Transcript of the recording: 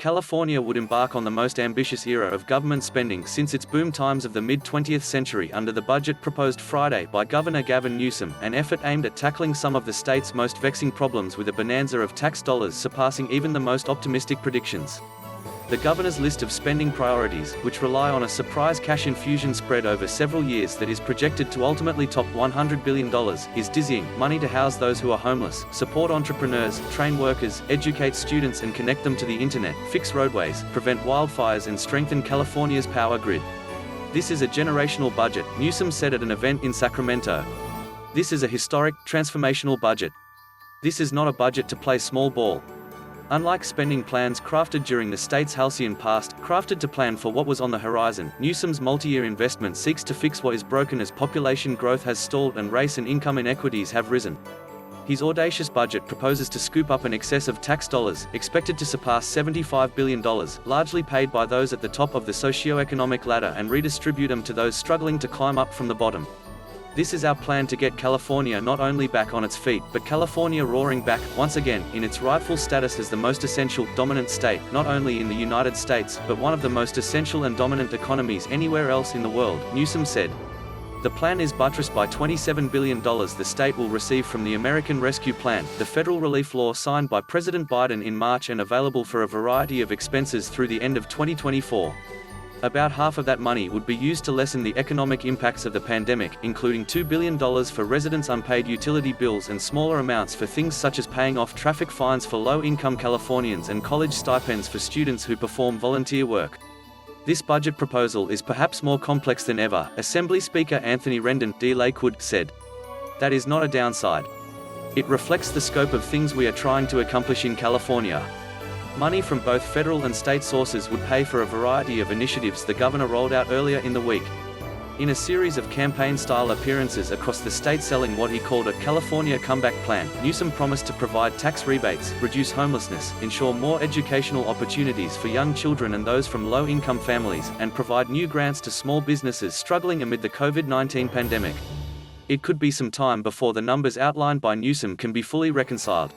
California would embark on the most ambitious era of government spending since its boom times of the mid-20th century under the budget proposed Friday by Governor Gavin Newsom, an effort aimed at tackling some of the state's most vexing problems with a bonanza of tax dollars surpassing even the most optimistic predictions. The governor's list of spending priorities, which rely on a surprise cash infusion spread over several years that is projected to ultimately top $100 billion, is dizzying: money to house those who are homeless, support entrepreneurs, train workers, educate students and connect them to the internet, fix roadways, prevent wildfires and strengthen California's power grid. This is a generational budget, Newsom said at an event in Sacramento. This is a historic, transformational budget. This is not a budget to play small ball. Unlike spending plans crafted during the state's halcyon past, crafted to plan for what was on the horizon, Newsom's multi-year investment seeks to fix what is broken as population growth has stalled and race and income inequities have risen. His audacious budget proposes to scoop up an excess of tax dollars, expected to surpass $75 billion, largely paid by those at the top of the socioeconomic ladder, and redistribute them to those struggling to climb up from the bottom. This is our plan to get California not only back on its feet, but California roaring back, once again, in its rightful status as the most essential, dominant state, not only in the United States, but one of the most essential and dominant economies anywhere else in the world, Newsom said. The plan is buttressed by $27 billion the state will receive from the American Rescue Plan, the federal relief law signed by President Biden in March and available for a variety of expenses through the end of 2024. About half of that money would be used to lessen the economic impacts of the pandemic, including $2 billion for residents' unpaid utility bills and smaller amounts for things such as paying off traffic fines for low-income Californians and college stipends for students who perform volunteer work. This budget proposal is perhaps more complex than ever, Assembly Speaker Anthony Rendon, D-Lakewood, said. That is not a downside. It reflects the scope of things we are trying to accomplish in California. Money from both federal and state sources would pay for a variety of initiatives the governor rolled out earlier in the week. In a series of campaign-style appearances across the state selling what he called a California comeback plan, Newsom promised to provide tax rebates, reduce homelessness, ensure more educational opportunities for young children and those from low-income families, and provide new grants to small businesses struggling amid the COVID-19 pandemic. It could be some time before the numbers outlined by Newsom can be fully reconciled.